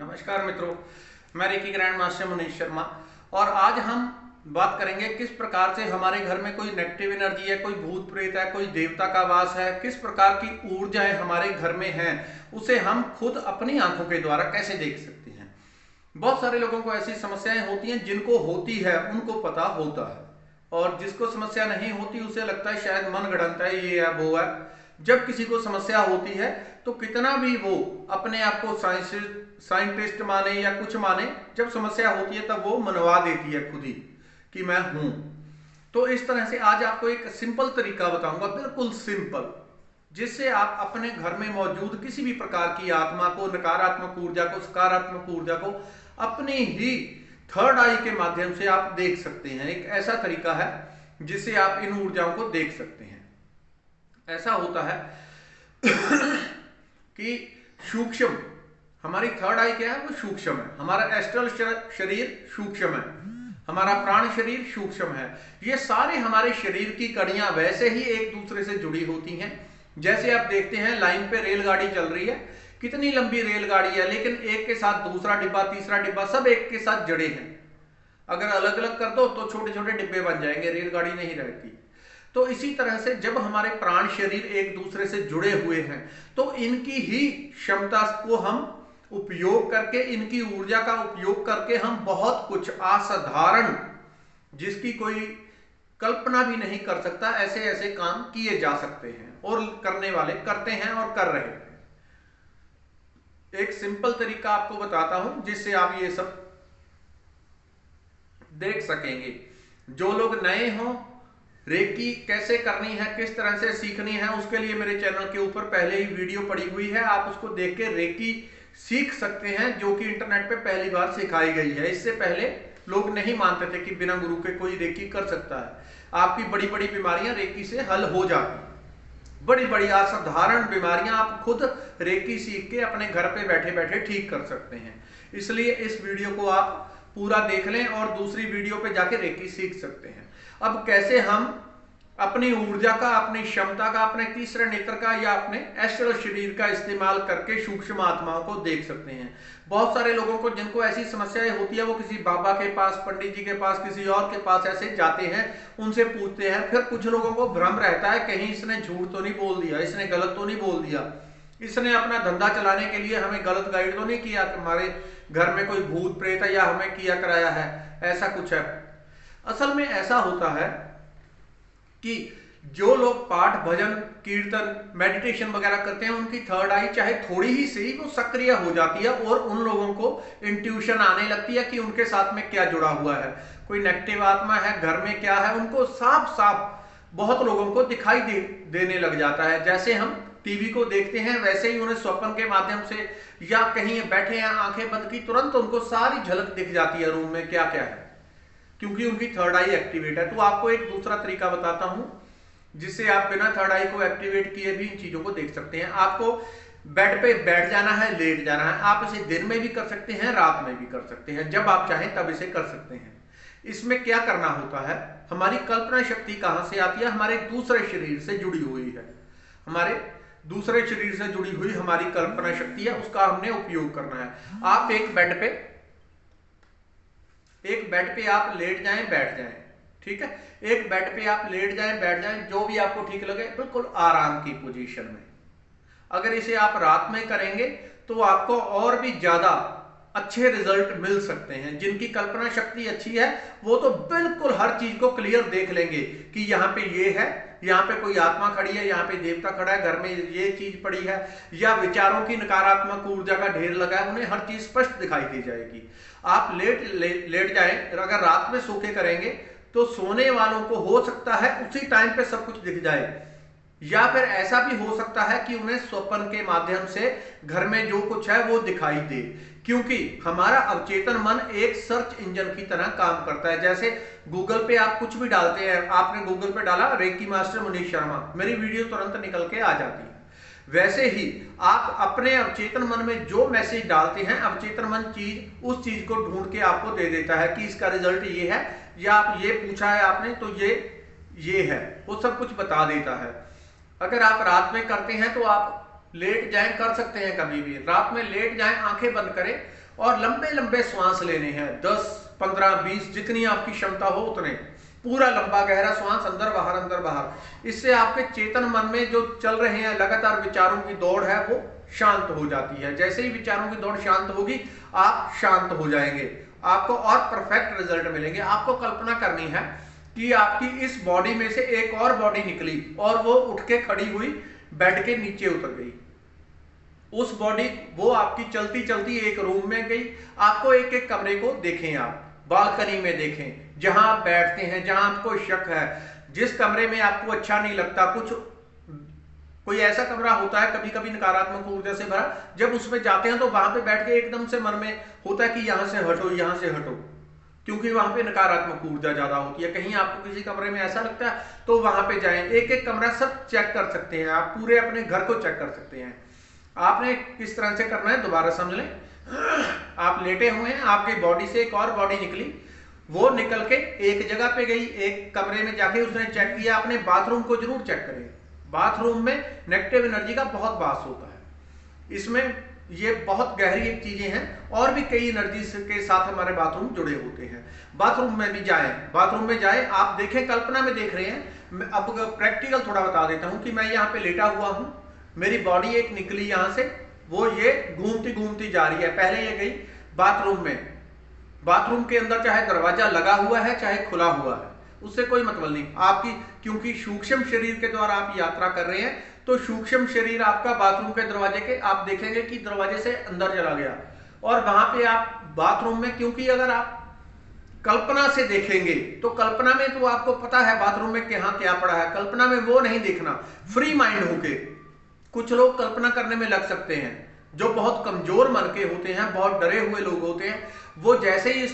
नमस्कार मित्रों, मैं reiki grand master Manish Sharma और आज हम बात करेंगे किस प्रकार से हमारे घर में कोई नेगेटिव एनर्जी है, कोई भूत प्रेत है, कोई देवता का वास है, किस प्रकार की ऊर्जाएं हमारे घर में हैं, उसे हम खुद अपनी आंखों के द्वारा कैसे देख सकते हैं। बहुत सारे लोगों को ऐसी समस्याएं होती हैं, जिनको होती है उनको पता होता है और जिसको समस्या नहीं होती उसे लगता है शायद मन गढ़ंत है, ये है वो है। जब किसी को समस्या होती है तो कितना भी वो अपने आप को साइंटिस्ट माने या कुछ माने, जब समस्या होती है तब वो मनवा देती है खुद ही कि मैं हूं। तो इस तरह से आज आपको एक सिंपल तरीका बताऊंगा, बिल्कुल सिंपल, जिससे आप अपने घर में मौजूद किसी भी प्रकार की आत्मा को, नकारात्मक ऊर्जा को, सकारात्मक ऊर्जा को अपनी ही थर्ड आई के माध्यम से आप देख सकते हैं। एक ऐसा तरीका है जिससे आप इन ऊर्जाओं को देख सकते हैं। ऐसा होता है कि सूक्ष्म, हमारी थर्ड आई क्या है, वो सूक्ष्म है। हमारा एस्ट्रल शरीर सूक्ष्म है, हमारा प्राण शरीर सूक्ष्म है। ये सारे हमारे शरीर की कड़ियां वैसे ही एक दूसरे से जुड़ी होती हैं। जैसे आप देखते हैं लाइन पे रेलगाड़ी चल रही है, कितनी लंबी रेलगाड़ी है, लेकिन एक के साथ दूसरा डिब्बा, तीसरा डिब्बा, सब एक के साथ जड़े हैं। अगर अलग अलग कर दो तो छोटे छोटे डिब्बे बन जाएंगे, रेलगाड़ी नहीं रहती। तो इसी तरह से जब हमारे प्राण शरीर एक दूसरे से जुड़े हुए हैं तो इनकी ही क्षमता को हम उपयोग करके, इनकी ऊर्जा का उपयोग करके हम बहुत कुछ असाधारण, जिसकी कोई कल्पना भी नहीं कर सकता, ऐसे ऐसे काम किए जा सकते हैं और करने वाले करते हैं और कर रहे हैं। एक सिंपल तरीका आपको बताता हूं जिससे आप ये सब देख सकेंगे। जो लोग नए हों, रेकी कैसे करनी है, किस तरह से सीखनी है, उसके लिए मेरे चैनल के ऊपर पहले ही वीडियो पड़ी हुई है, आप उसको देख के रेकी सीख सकते हैं, जो कि इंटरनेट पे पहली बार सिखाई गई है। इससे पहले लोग नहीं मानते थे कि बिना गुरु के कोई रेकी कर सकता है। आपकी बड़ी बड़ी बीमारियां रेकी से हल हो जाती, बड़ी बड़ी असाधारण बीमारियां आप खुद रेकी सीख के अपने घर पे बैठे बैठे ठीक कर सकते हैं। इसलिए इस वीडियो को आप पूरा देख लें और दूसरी वीडियो पे जाके रेकी सीख सकते हैं। अब कैसे हम अपनी ऊर्जा का, अपनी क्षमता का, अपने तीसरे नेत्र का या अपने एस्ट्रल शरीर का इस्तेमाल करके सूक्ष्म आत्माओं को देख सकते हैं। बहुत सारे लोगों को जिनको ऐसी समस्याएं होती है वो किसी बाबा के पास, पंडित जी के पास, किसी और के पास ऐसे जाते हैं, उनसे पूछते हैं। फिर कुछ लोगों को भ्रम रहता है कहीं इसने झूठ तो नहीं बोल दिया, इसने गलत तो नहीं बोल दिया, इसने अपना धंधा चलाने के लिए हमें गलत गाइड तो नहीं किया, हमारे घर में कोई भूत प्रेत है या हमें किया कराया है, ऐसा कुछ है। असल में ऐसा होता है कि जो लोग पाठ, भजन, कीर्तन, मेडिटेशन वगैरह करते हैं, उनकी थर्ड आई चाहे थोड़ी ही सही वो सक्रिय हो जाती है और उन लोगों को इंट्यूशन आने लगती है कि उनके साथ में क्या जुड़ा हुआ है, कोई नेगेटिव आत्मा है, घर में क्या है, उनको साफ साफ बहुत लोगों को दिखाई देने लग जाता है। जैसे हम टीवी को देखते हैं वैसे ही उन्हें स्वप्न के माध्यम से या कहीं बैठे हैं, आंखें बंद की, तुरंत उनको सारी झलक दिख जाती है रूम में क्या क्या है, क्योंकि उनकी थर्ड आई एक्टिवेट है। तो आपको एक दूसरा तरीका बताता हूं जिससे आप बिना थर्ड आई को एक्टिवेट किए भी इन चीजों को देख सकते हैं। आपको बेड पे बैठ जाना है, लेट जाना है। आप इसे दिन में भी कर सकते हैं, रात में भी कर सकते हैं, जब आप चाहें तब इसे कर सकते हैं। इसमें क्या करना होता है, हमारी कल्पना शक्ति कहां से आती है, हमारे दूसरे शरीर से जुड़ी हुई है। हमारे दूसरे शरीर से जुड़ी हुई हमारी कल्पना शक्ति है, उसका हमने उपयोग करना है। आप एक बेड पे आप लेट जाएं, बैठ जाएं, ठीक है। एक बेड पे आप लेट जाएं, बैठ जाएं, जो भी आपको ठीक लगे, बिल्कुल आराम की पोजीशन में। अगर इसे आप रात में करेंगे तो आपको और भी ज्यादा अच्छे रिजल्ट मिल सकते हैं। जिनकी कल्पना शक्ति अच्छी है वो तो बिल्कुल हर चीज को क्लियर देख लेंगे कि यहाँ पे ये है, यहाँ पे कोई आत्मा खड़ी है, यहाँ पे देवता खड़ा है, घर में ये चीज पड़ी है, या विचारों की नकारात्मक ऊर्जा का ढेर लगा है, उन्हें हर चीज स्पष्ट दिखाई दी जाएगी। आप लेट जाएं, अगर रात में सो के करेंगे तो सोने वालों को हो सकता है उसी टाइम पे सब कुछ दिख जाए, या फिर ऐसा भी हो सकता है कि उन्हें स्वप्न के माध्यम से घर में जो कुछ है वो दिखाई दे, क्योंकि हमारा अवचेतन मन एक सर्च इंजन की तरह काम करता है। जैसे गूगल पे आप कुछ भी डालते हैं, आपने गूगल पे डाला रेकी मास्टर मनीष शर्मा, मेरी वीडियो तुरंत निकल के आ जाती है। वैसे ही आप अपने अवचेतन मन में जो मैसेज डालते हैं, अवचेतन मन उस चीज को ढूंढ के आपको दे देता है कि इसका रिजल्ट ये है, या आप ये पूछा है आपने तो ये है, वो सब कुछ बता देता है। अगर आप रात में करते हैं तो आप लेट जाएं, कर सकते हैं, कभी भी रात में लेट जाएं, आंखें बंद करें और लंबे लंबे श्वास लेने हैं, 10, 15, 20 जितनी आपकी क्षमता हो उतने, पूरा लंबा गहरा श्वास अंदर बाहर। इससे आपके चेतन मन में जो चल रहे हैं लगातार विचारों की दौड़ है वो शांत हो जाती है। जैसे ही विचारों की दौड़ शांत होगी आप शांत हो जाएंगे, आपको और परफेक्ट रिजल्ट मिलेंगे। आपको कल्पना करनी है कि आपकी इस बॉडी में से एक और बॉडी निकली और वो उठ के खड़ी हुई, बेड के नीचे उतर गई। उस बॉडी वो आपकी चलती चलती एक रूम में गई। आपको एक एक कमरे को देखें, आप बालकनी में देखें, जहां आप बैठते हैं, जहां आपको शक है, जिस कमरे में आपको अच्छा नहीं लगता, कोई ऐसा कमरा होता है कभी कभी नकारात्मक ऊर्जा से भरा, जब उसमें जाते हैं तो वहां पे बैठ के एकदम से मन में होता है कि यहां से हटो, क्योंकि वहां पे नकारात्मक ऊर्जा ज्यादा होती है। कहीं आपको किसी कमरे में ऐसा लगता है तो वहां पे जाएं, एक एक कमरा सब चेक कर सकते हैं, आप पूरे अपने घर को चेक कर सकते हैं। आपने किस तरह से करना है दोबारा समझ लें। आप लेटे हुए हैं, आपकी बॉडी से एक और बॉडी निकली, वो निकल के एक जगह पे गई, एक कमरे में जाके उसने चेक किया। अपने बाथरूम को जरूर चेक करें, बाथरूम में नेगेटिव एनर्जी का बहुत वास होता है। इसमें ये बहुत गहरी एक चीजें हैं, और भी कई एनर्जी के साथ हमारे बाथरूम जुड़े होते हैं। बाथरूम में भी जाएं, बाथरूम में जाएं, आप देखें, कल्पना में देख रहे हैं। मैं अब प्रैक्टिकल थोड़ा बता देता हूं कि मैं यहाँ पे लेटा हुआ हूं, मेरी बॉडी एक निकली यहां से, वो ये घूमती घूमती जा रही है। पहले ये गई बाथरूम में, बाथरूम के अंदर चाहे दरवाजा लगा हुआ है चाहे खुला हुआ है, उससे कोई मतलब नहीं आपकी, क्योंकि सूक्ष्म शरीर के द्वारा आप यात्रा कर रहे हैं, तो सूक्ष्म शरीर आपका बाथरूम के दरवाजे के, आप देखेंगे कि दरवाजे से अंदर चला गया। और वहां पे आप बाथरूम में, क्योंकि अगर आप कल्पना से देखेंगे तो कल्पना में तो आपको पता है बाथरूम में कहां क्या पड़ा है, कल्पना में वो नहीं देखना, फ्री माइंड होके। कुछ लोग कल्पना करने में लग सकते हैं, जो बहुत कमजोर मन के होते हैं, बहुत डरे हुए लोग होते हैं, वो जैसे ही इस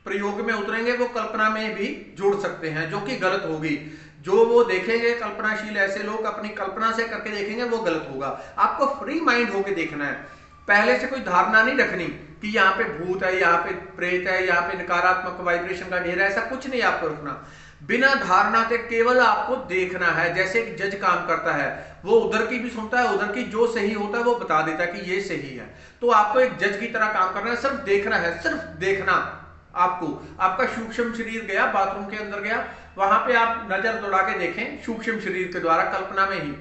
प्रयोग में उतरेंगे वो कल्पना में भी जुड़ सकते हैं, जो कि गलत होगी। जो वो देखेंगे कल्पनाशील ऐसे लोग अपनी कल्पना से करके देखेंगे, वो गलत होगा। आपको फ्री माइंड होके देखना है, पहले से कोई धारणा नहीं रखनी कि यहाँ पे भूत है, यहाँ पे प्रेत है, यहाँ पे नकारात्मक वाइब्रेशन का ढेर है, ऐसा कुछ नहीं आपको रखना। बिना धारणा के केवल आपको देखना है। जैसे एक जज काम करता है, वो उधर की भी सुनता है, उधर की जो सही होता है वो बता देता है कि ये सही है। तो आपको एक जज की तरह काम करना है, सिर्फ देखना है, सिर्फ देखना। आपको आपका सूक्ष्म शरीर गया, बाथरूम के अंदर गया, वहां पे आप नजर दौड़ा के देखें सूक्ष्म शरीर के द्वारा, कल्पना में ही।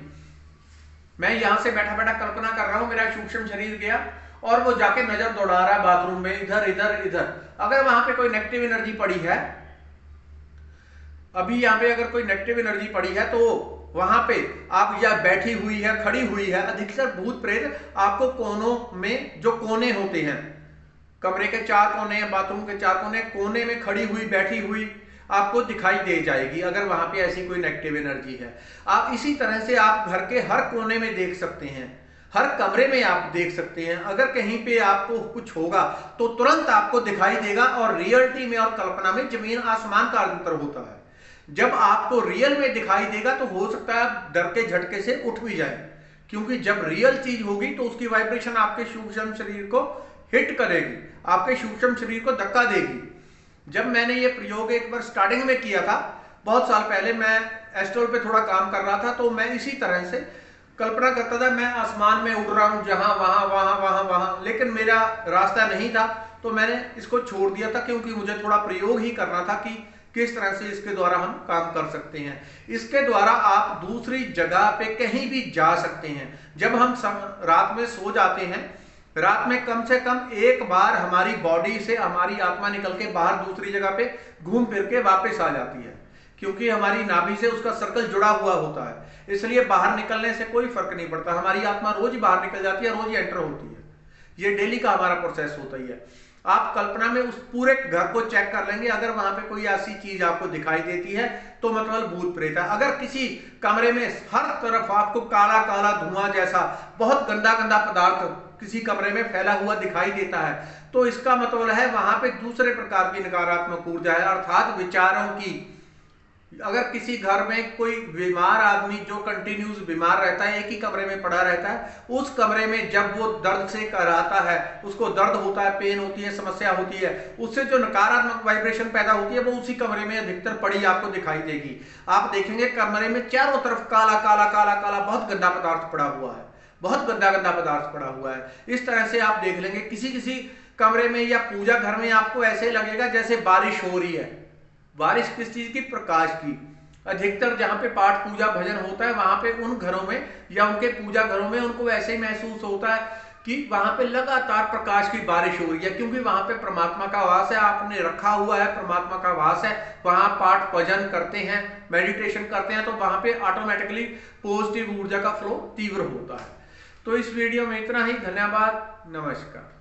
मैं यहां से बैठा बैठा कल्पना कर रहा हूं, मेरा सूक्ष्म शरीर गया और वो जाके नजर दौड़ा रहा है बाथरूम में, इधर इधर इधर। अगर वहां पे कोई नेगेटिव एनर्जी पड़ी है, अभी यहाँ पे अगर कोई नेगेटिव एनर्जी पड़ी है, तो वहां पे आप या बैठी हुई है, खड़ी हुई है, अधिकतर भूत प्रेत आपको कोनों में, जो कोने होते हैं, कमरे के 4 कोने हैं, बाथरूम के 4 कोने, कोने में खड़ी हुई, बैठी हुई आपको दिखाई दे जाएगी, अगर वहां पे ऐसी कोई नेगेटिव एनर्जी है। आप इसी तरह से आप घर के हर कोने में देख सकते हैं, हर कमरे में आप देख सकते हैं। अगर कहीं पे आपको कुछ होगा तो तुरंत आपको दिखाई देगा, और रियलिटी में और कल्पना में जमीन आसमान का अंतर होता है। जब आपको रियल में दिखाई देगा तो हो सकता है आप डर के झटके से उठ भी जाए, क्योंकि जब रियल चीज होगी तो उसकी वाइब्रेशन आपके सूक्ष्म शरीर को हिट करेगी, आपके सूक्ष्म शरीर को धक्का देगी। जब मैंने ये प्रयोग एक बार स्टार्टिंग में किया था, बहुत साल पहले, मैं एस्ट्रोल पे थोड़ा काम कर रहा था, तो मैं इसी तरह से कल्पना करता था, मैं आसमान में उड़ रहा हूं, जहां वहां वहां वहां वहां, लेकिन मेरा रास्ता नहीं था, तो मैंने इसको छोड़ दिया था, क्योंकि मुझे थोड़ा प्रयोग ही करना था कि किस तरह से इसके द्वारा हम काम कर सकते हैं। इसके द्वारा आप दूसरी जगह पे कहीं भी जा सकते हैं। जब हम रात में सो जाते हैं, रात में कम से कम एक बार हमारी बॉडी से हमारी आत्मा निकल के बाहर दूसरी जगह पे घूम फिर के वापस आ जाती है, क्योंकि हमारी नाभि से उसका सर्कल जुड़ा हुआ होता है। इसलिए बाहर निकलने से कोई फर्क नहीं पड़ता, हमारी आत्मा रोज बाहर निकल जाती है, रोज एंटर होती है। ये डेली का हमारा प्रोसेस होता ही है। आप कल्पना में उस पूरे घर को चेक कर लेंगे, अगर वहां पे कोई ऐसी चीज आपको दिखाई देती है तो मतलब भूत प्रेत है। अगर किसी कमरे में हर तरफ आपको काला काला धुआं जैसा बहुत गंदा गंदा पदार्थ किसी कमरे में फैला हुआ दिखाई देता है, तो इसका मतलब है वहां पे दूसरे प्रकार की नकारात्मक ऊर्जा है, अर्थात विचारों की। अगर किसी घर में कोई बीमार आदमी जो कंटिन्यूस बीमार रहता है, एक ही कमरे में पड़ा रहता है, उस कमरे में जब वो दर्द से कराता है, उसको दर्द होता है, पेन होती है, समस्या होती है, उससे जो नकारात्मक वाइब्रेशन पैदा होती है वो उसी कमरे में अधिकतर पड़ी आपको दिखाई देगी। आप देखेंगे कमरे में चारों तरफ काला काला काला काला बहुत गंदा पदार्थ पड़ा हुआ है, बहुत गंदा गंदा पदार्थ पड़ा हुआ है। इस तरह से आप देख लेंगे। किसी किसी कमरे में या पूजा घर में आपको ऐसे लगेगा जैसे बारिश हो रही है। बारिश किस चीज की? प्रकाश की। अधिकतर जहां पे पाठ पूजा भजन होता है वहां पे उन घरों में या उनके पूजा घरों में उनको ऐसे ही महसूस होता है कि वहां पे लगातार प्रकाश की बारिश हो रही है, क्योंकि वहां पे परमात्मा का वास है, आपने रखा हुआ है, परमात्मा का वास है। वहां पाठ भजन करते हैं, मेडिटेशन करते हैं, तो वहां पे ऑटोमेटिकली पॉजिटिव ऊर्जा का फ्लो तीव्र होता है। तो इस वीडियो में इतना ही। धन्यवाद, नमस्कार।